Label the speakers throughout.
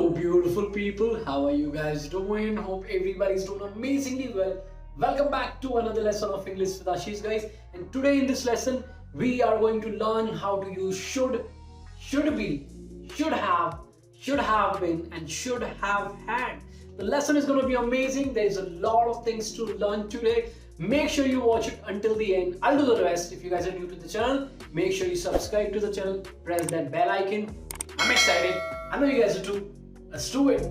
Speaker 1: Hello beautiful people, how are you guys doing? Hope everybody's doing amazingly well. Welcome back to another lesson of English with Ashish guys, and today in this lesson we are going to learn how to use should be, should have been and should have had. The lesson is going to be amazing. There is a lot of things to learn today. Make sure you watch it until the end. I'll do the rest. If you guys are new to the channel, make sure you subscribe to the channel, press that bell icon. I'm excited. I know you guys are too. Let's do it.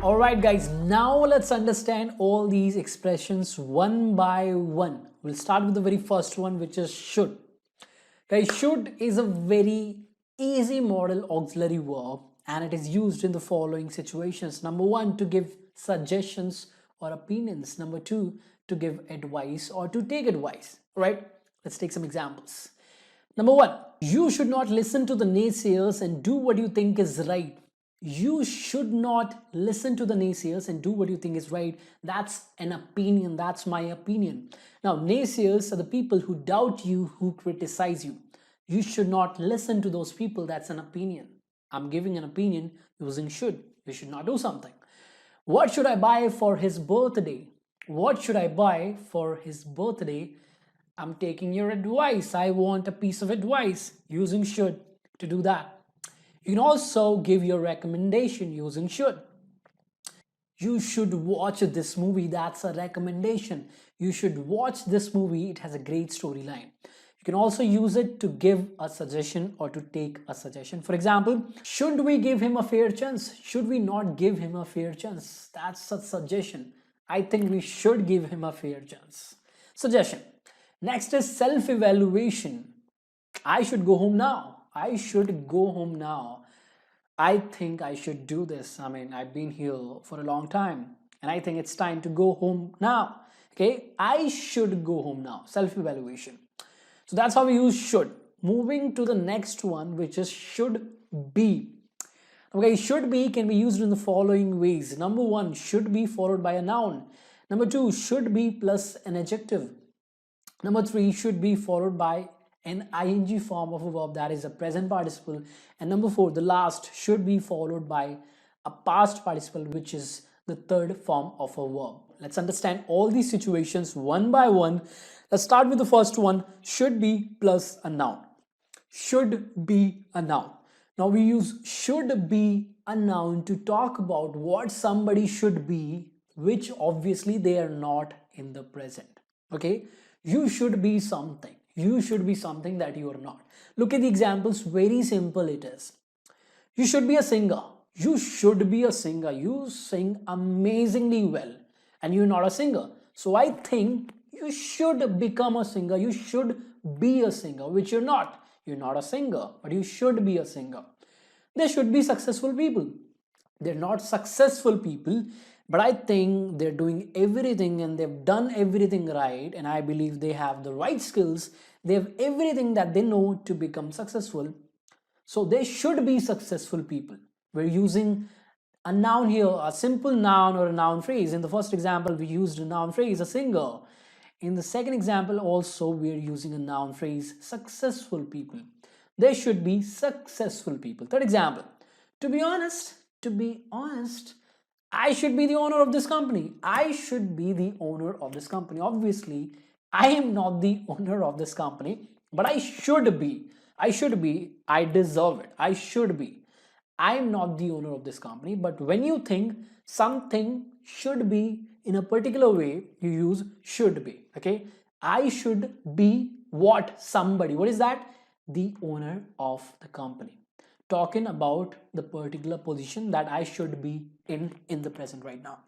Speaker 1: Alright guys, now let's understand all these expressions one by one. We'll start with the very first one, which is should. Guys, should is a very easy modal auxiliary verb and it is used in the following situations. Number one, to give suggestions or opinions. Number two, to give advice or to take advice. Right? Let's take some examples. Number one, you should not listen to the naysayers and do what you think is right. You should not listen to the naysayers and do what you think is right. That's an opinion. That's my opinion. Now, naysayers are the people who doubt you, who criticize you. You should not listen to those people. That's an opinion. I'm giving an opinion using should. You should not do something. What should I buy for his birthday? What should I buy for his birthday? I'm taking your advice. I want a piece of advice using should to do that. You can also give your recommendation using should. You should watch this movie. That's a recommendation. You should watch this movie. It has a great storyline. You can also use it to give a suggestion or to take a suggestion. For example, should we give him a fair chance? Should we not give him a fair chance? That's a suggestion. I think we should give him a fair chance. Suggestion. Next is self-evaluation. I should go home now. I should go home now. I think I should do this. I mean, I've been here for a long time and I think it's time to go home now. Okay, I should go home now. Self-evaluation. So that's how we use should. Moving to the next one, which is should be. Okay, should be can be used in the following ways. Number one, should be followed by a noun. Number two, should be plus an adjective. Number three, should be followed by an ing form of a verb, that is a present participle. And number four, the last, should be followed by a past participle, which is the third form of a verb. Let's understand all these situations one by one. Let's start with the first one, should be plus a noun. Should be a noun. Now we use should be a noun to talk about what somebody should be, which obviously they are not in the present. Okay, you should be something. You should be something that you are not. Look at the examples. Very simple it is. You should be a singer. You should be a singer. You sing amazingly well and you're not a singer. So I think you should become a singer. You should be a singer, which you're not. You're not a singer, but you should be a singer. There should be successful people. They're not successful people, but I think they're doing everything and they've done everything right, and I believe they have the right skills. They have everything that they know to become successful. So they should be successful people. We're using a noun here, a simple noun or a noun phrase. In the first example, we used a noun phrase, a singer. In the second example also, we're using a noun phrase, successful people. They should be successful people. Third example, to be honest, I should be the owner of this company. I should be the owner of this company. Obviously, I am not the owner of this company, but I should be. I should be. I deserve it. I should be. I am not the owner of this company, but when you think something should be in a particular way, you use should be. Okay, I should be what? Somebody. What is that? The owner of the company. Talking about the particular position that I should be in the present right now.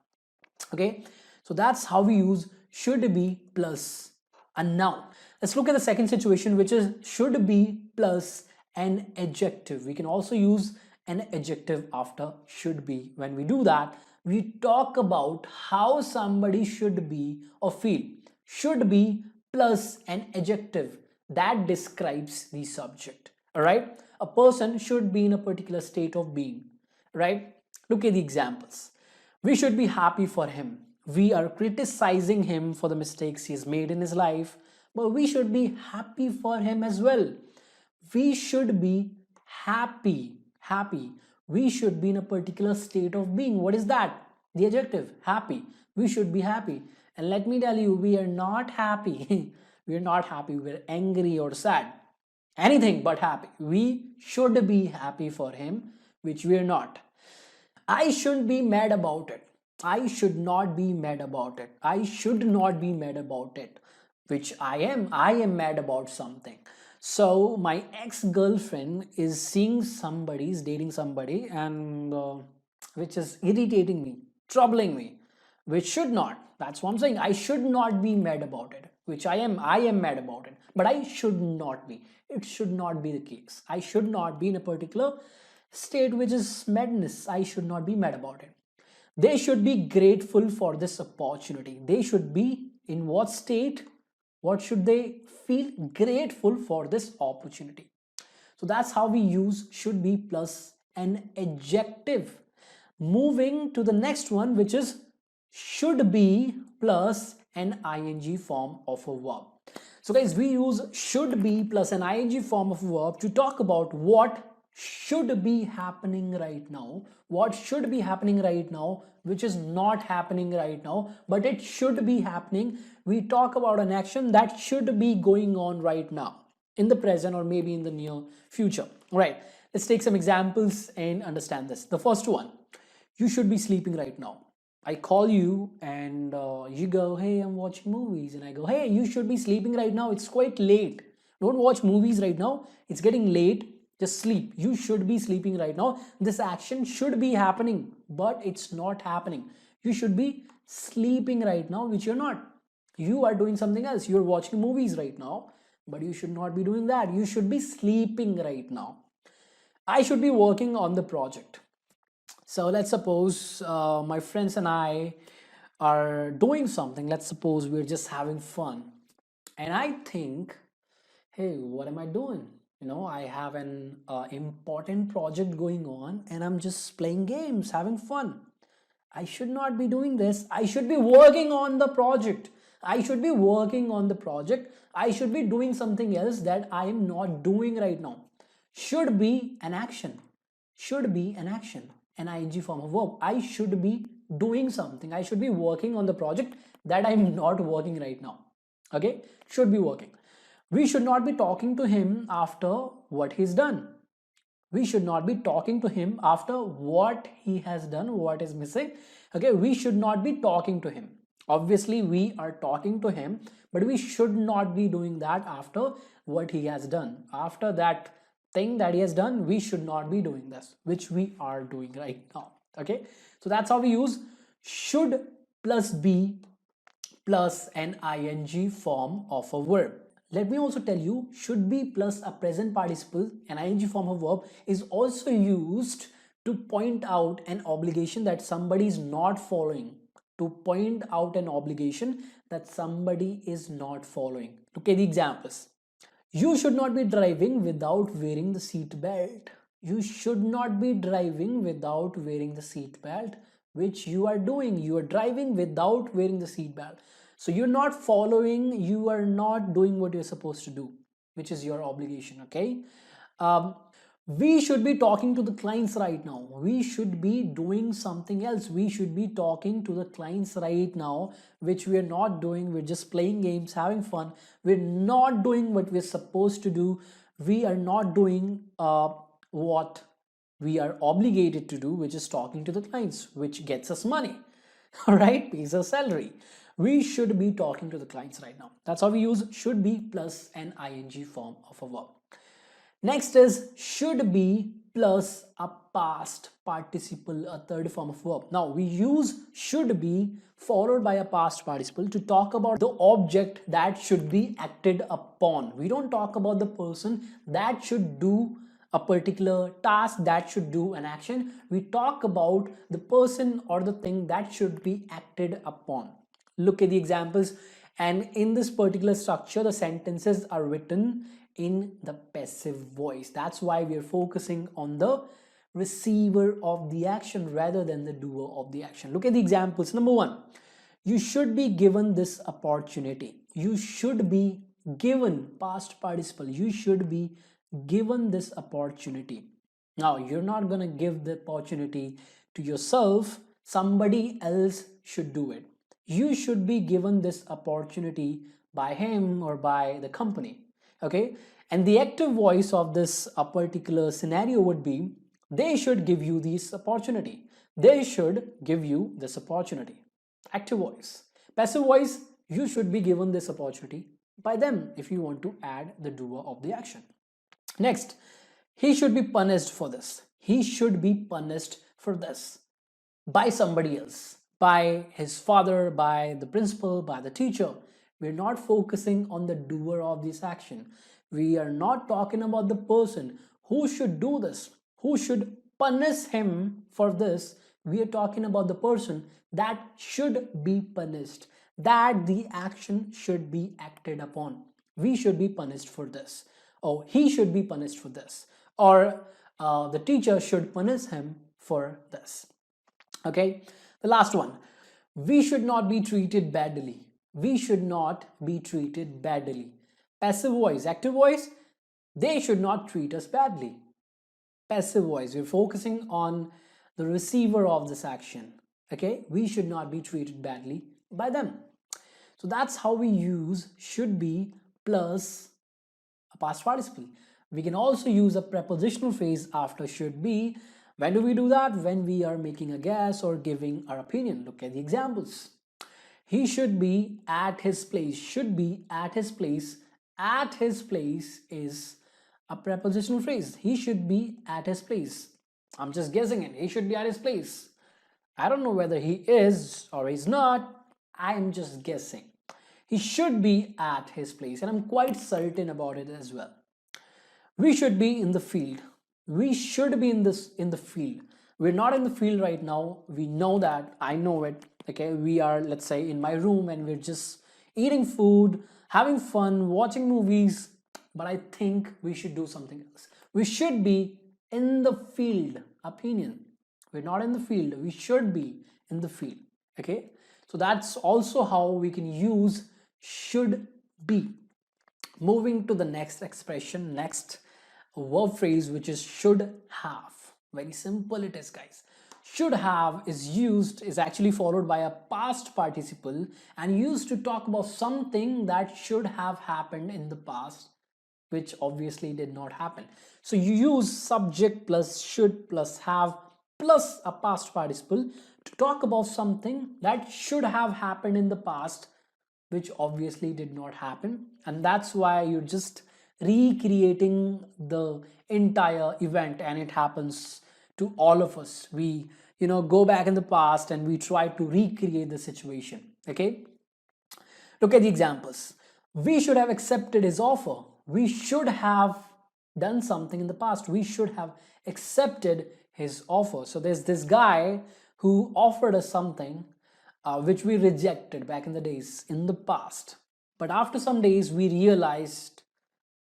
Speaker 1: Okay, so that's how we use should be plus a noun. Let's look at the second situation, which is should be plus an adjective. We can also use an adjective after should be. When we do that, we talk about how somebody should be or feel. Should be plus an adjective that describes the subject. All right, a person should be in a particular state of being, right? Look at the examples. We should be happy for him. We are criticizing him for the mistakes he's made in his life, but we should be happy for him as well. We should be happy. We should be in a particular state of being. What is that? The adjective, happy. We should be happy. And let me tell you, we are not happy. We are not happy. We're angry or sad. Anything but happy. We should be happy for him, which we are not. I shouldn't be mad about it. I should not be mad about it. I should not be mad about it, which I am. I am mad about something. So my ex-girlfriend is seeing somebody, is dating somebody, and which is irritating me, troubling me, which should not. That's what I'm saying. I should not be mad about it, which I am. I am mad about it, but I should not be. It should not be the case. I should not be in a particular state which is madness. I should not be mad about it. They should be grateful for this opportunity. They should be in what state? What should they feel? Grateful for this opportunity. So that's how we use should be plus an adjective. Moving to the next one, which is should be plus an ing form of a verb. So guys, we use should be plus an ing form of a verb to talk about what should be happening right now, what should be happening right now, which is not happening right now, but it should be happening. We talk about an action that should be going on right now, in the present or maybe in the near future. All right, let's take some examples and understand this. The first one, you should be sleeping right now. I call you and you go, hey, I'm watching movies. And I go, hey, you should be sleeping right now. It's quite late. Don't watch movies right now. It's getting late. Just sleep. You should be sleeping right now. This action should be happening, but it's not happening. You should be sleeping right now, which you're not. You are doing something else. You're watching movies right now, but you should not be doing that. You should be sleeping right now. I should be working on the project. So let's suppose my friends and I are doing something. Let's suppose we're just having fun. And I think, hey, what am I doing? I have an important project going on and I'm just playing games, having fun. I should not be doing this. I should be working on the project. I should be working on the project. I should be doing something else that I am not doing right now. Should be an action. Should be an action. An ing form of verb. I should be doing something. I should be working on the project that I'm not working right now. Okay? Should be working. We should not be talking to him after what he's done. We should not be talking to him after what he has done, what is missing. Okay, we should not be talking to him. Obviously, we are talking to him, but we should not be doing that after what he has done. After that thing that he has done, we should not be doing this, which we are doing right now. Okay, so that's how we use should plus be plus an ing form of a verb. Let me also tell you, should be plus a present participle, an ing form of verb, is also used to point out an obligation that somebody is not following. To point out an obligation that somebody is not following. Look at the examples. You should not be driving without wearing the seat belt. You should not be driving without wearing the seat belt, which you are doing. You are driving without wearing the seat belt. So you're not following, you are not doing what you're supposed to do, which is your obligation, okay? We should be talking to the clients right now. We should be doing something else. We should be talking to the clients right now, which we are not doing. We're just playing games, having fun. We're not doing what we're supposed to do. We are not doing what we are obligated to do, which is talking to the clients, which gets us money, all right, pays us salary. We should be talking to the clients right now. That's how we use should be plus an ing form of a verb. Next is should be plus a past participle, a third form of verb. Now we use should be followed by a past participle to talk about the object that should be acted upon. We don't talk about the person that should do a particular task, that should do an action. We talk about the person or the thing that should be acted upon. Look at the examples, and in this particular structure the sentences are written in the passive voice. That's why we are focusing on the receiver of the action rather than the doer of the action. Look at the examples. Number one, You should be given this opportunity. You should be given, past participle. You should be given this opportunity. Now, you're not going to give the opportunity to yourself. Somebody else should do it. You should be given this opportunity by him or by the company. Okay? And the active voice of this particular scenario would be, they should give you this opportunity. They should give you this opportunity. Active voice. Passive voice, you should be given this opportunity by them if you want to add the doer of the action. Next, he should be punished for this. He should be punished for this by somebody else, by his father, by the principal, by the teacher. We're not focusing on the doer of this action. We are not talking about the person who should do this, who should punish him for this. We are talking about the person that should be punished, that the action should be acted upon. We should be punished for this. Oh, he should be punished for this. Or the teacher should punish him for this. Okay, the last one. We should not be treated badly. We should not be treated badly. Passive voice. Active voice, they should not treat us badly. Passive voice, we're focusing on the receiver of this action. Okay, we should not be treated badly by them. So that's how we use should be plus a past participle. We can also use a prepositional phrase after should be. When do we do that? When we are making a guess or giving our opinion. Look at the examples. He should be at his place. Should be at his place. At his place is a prepositional phrase. He should be at his place. I'm just guessing it. He should be at his place. I don't know whether he is or he's not. I'm just guessing. He should be at his place, and I'm quite certain about it as well. We should be in the field. We should be in the field. We're not in the field right now. We know that. I know it. Okay, we are, let's say, in my room and we're just eating food, having fun, watching movies. But I think we should do something else. We should be in the field. Opinion. We're not in the field. We should be in the field. Okay, so that's also how we can use should be. Moving to the next expression, next verb phrase, which is should have. Very simple it is, guys. Should have is actually followed by a past participle and used to talk about something that should have happened in the past, which obviously did not happen. So you use subject plus should plus have plus a past participle to talk about something that should have happened in the past, which obviously did not happen. And that's why you're just recreating the entire event, and it happens to all of us. We go back in the past and we try to recreate the situation. Okay, look at the examples. We should have accepted his offer. We should have done something in the past. We should have accepted his offer. So there's this guy who offered us something which we rejected back in the days, in the past. But after some days we realized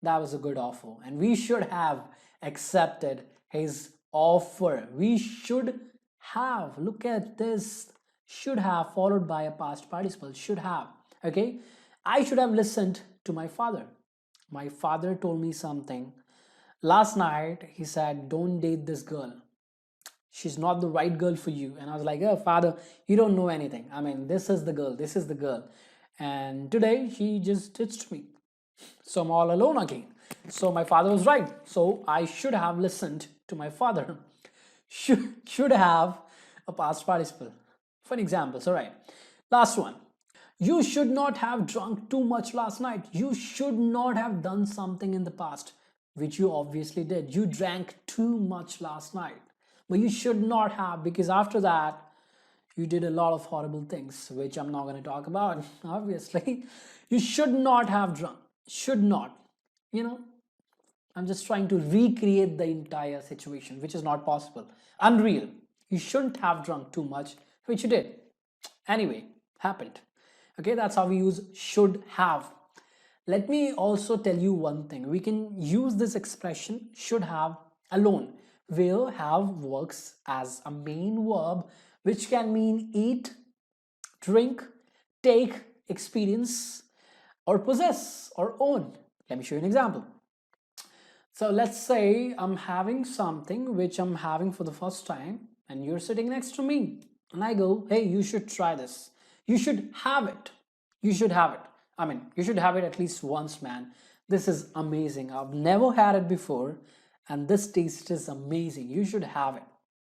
Speaker 1: that was a good offer and we should have accepted his offer. We should have, look at this, should have followed by a past participle, should have. Okay, I should have listened to my father. My father told me something last night. He said, don't date this girl, she's not the right girl for you. And I was like, oh father, you don't know anything. I mean, this is the girl. And today she just ditched me, so I'm all alone again. So my father was right. So I should have listened to my father. Should have a past participle for an example. All right, last one. You should not have drunk too much last night. You should not have done something in the past, which you obviously did. You drank too much last night, but you should not have, because after that you did a lot of horrible things, which I'm not going to talk about, obviously. You should not have drunk. Should not. I'm just trying to recreate the entire situation, which is not possible. Unreal. You shouldn't have drunk too much, which you did. Anyway, happened. Okay, that's how we use should have. Let me also tell you one thing. We can use this expression should have alone, where have works as a main verb, which can mean eat, drink, take, experience, or possess or own. Let me show you an example. So let's say I'm having something which I'm having for the first time, and you're sitting next to me, and I go, hey, you should try this. You should have it. You should have it. I mean, you should have it at least once, man. This is amazing. I've never had it before, and this taste is amazing. You should have it.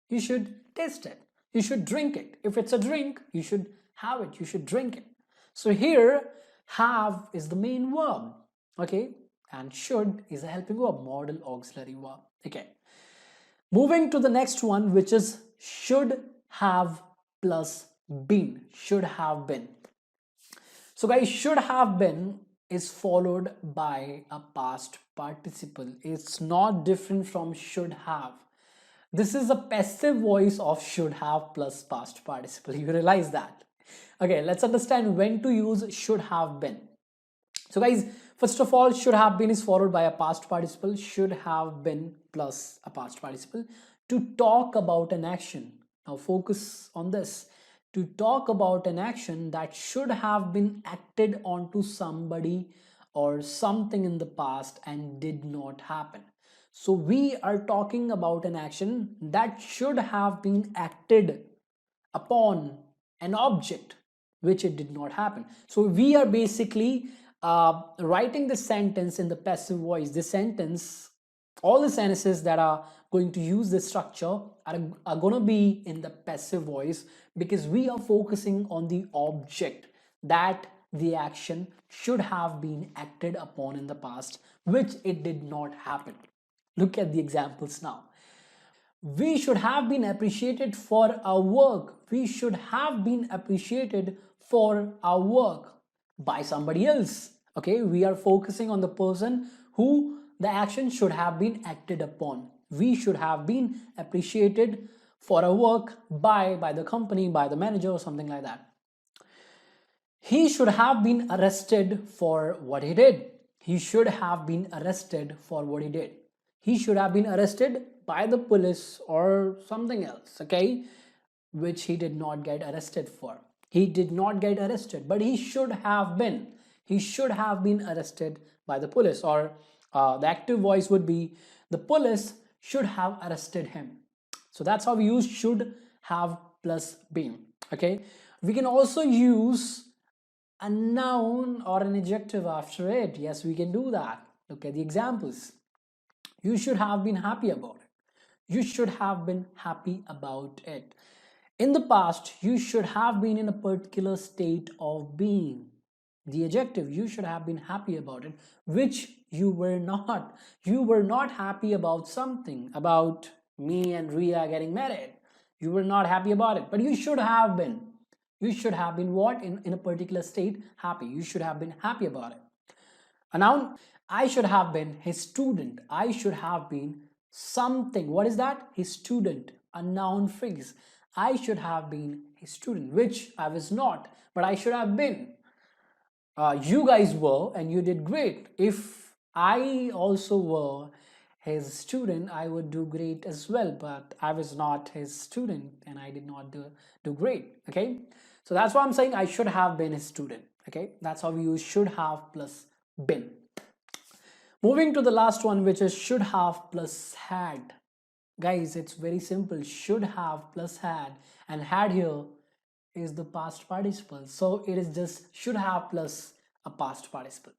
Speaker 1: You should taste it. You should drink it. If it's a drink, you should have it. You should drink it. So here, have is the main verb, okay? And should is a helping verb, modal auxiliary verb. Okay. Moving to the next one, which is should have plus been. Should have been. So guys, should have been is followed by a past participle. It's not different from should have. This is a passive voice of should have plus past participle. You realize that? Okay, let's understand when to use should have been. So guys, first of all, should have been is followed by a past participle, should have been plus a past participle to talk about an action. Now focus on this. To talk about an action that should have been acted onto somebody or something in the past and did not happen. So we are talking about an action that should have been acted upon an object which it did not happen. So we are basically writing the sentence in the passive voice. This sentence, all the sentences that are going to use this structure are going to be in the passive voice because we are focusing on the object that the action should have been acted upon in the past, which it did not happen. Look at the examples now. We should have been appreciated for our work. We should have been appreciated for our work by somebody else. Okay, we are focusing on the person who the action should have been acted upon. We should have been appreciated for our work by the company, by the manager, or something like that. He should have been arrested for what he did. He should have been arrested for what he did. He should have been arrested by the police or something else, okay, which he did not get arrested for. He did not get arrested, but he should have been. He should have been arrested by the police, or the active voice would be the police should have arrested him. So that's how we use should have plus been. Okay, we can also use a noun or an adjective after it. Yes, we can do that. Look at the examples. You should have been happy about it. You should have been happy about it. In the past, you should have been in a particular state of being. The adjective, you should have been happy about it, which you were not. You were not happy about something, about me and Ria getting married. You were not happy about it, but you should have been. You should have been what? In a particular state, happy. You should have been happy about it. A noun, I should have been his student. I should have been something. What is that? His student. A noun phrase. I should have been his student, which I was not, but I should have been. You guys were, and you did great. If I also were his student, I would do great as well, but I was not his student and I did not do great. Okay, so that's why I'm saying I should have been his student. Okay, that's how we use should have plus been. Moving to the last one, which is should have plus had. Guys, it's very simple. Should have plus had, and had here is the past participle. So it is just should have plus a past participle.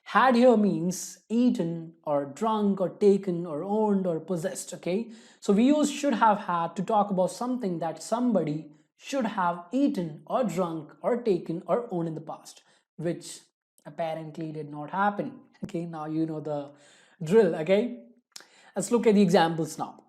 Speaker 1: Had here means eaten or drunk or taken or owned or possessed. Okay, so we use should have had to talk about something that somebody should have eaten or drunk or taken or owned in the past, which apparently did not happen. Okay, now you know the drill. Okay, let's look at the examples now.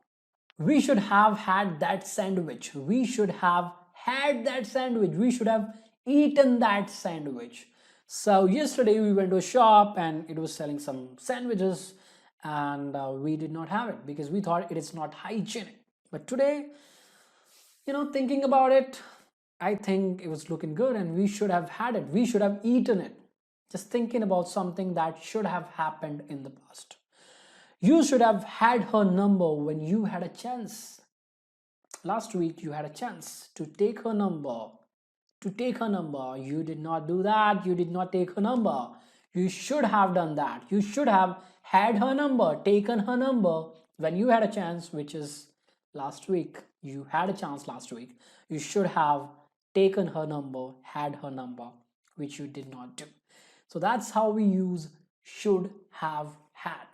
Speaker 1: We should have had that sandwich. We should have had that sandwich. We should have eaten that sandwich. So yesterday we went to a shop and it was selling some sandwiches, and we did not have it because we thought it is not hygienic. But today, thinking about it, I think it was looking good and we should have had it. We should have eaten it. Just thinking about something that should have happened in the past. You should have had her number when you had a chance. Last week you had a chance to take her number to take her number. You did not do that. You did not take her number. You should have done that. You should have had her number, taken her number when you had a chance, which is last week. You had a chance last week. You should have taken her number, had her number, which you did not do. So that's how we use should, have, had.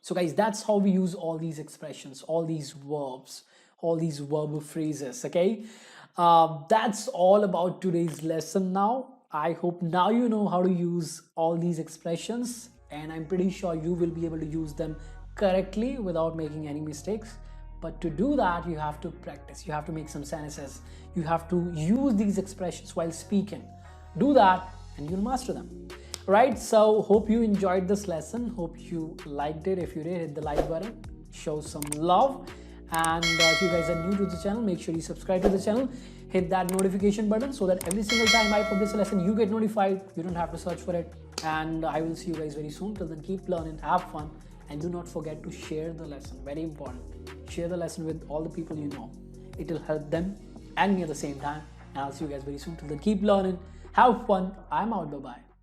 Speaker 1: So guys, that's how we use all these expressions, all these verbs, all these verbal phrases. Okay, that's all about today's lesson. Now I hope now you know how to use all these expressions, and I'm pretty sure you will be able to use them correctly without making any mistakes. But to do that, you have to practice. You have to make some sentences. You have to use these expressions while speaking. Do that and you'll master them. Right, so hope you enjoyed this lesson. Hope you liked it. If you did, hit the like button, show some love. And if you guys are new to the channel, make sure you subscribe to the channel, hit that notification button so that every single time I publish a lesson, you get notified. You don't have to search for it. And I will see you guys very soon. Till then, keep learning, have fun, and do not forget to share the lesson. Very important. Share the lesson with all the people you know. It will help them and me at the same time. And I'll see you guys very soon. Till then, keep learning, have fun. I'm out. Bye-bye.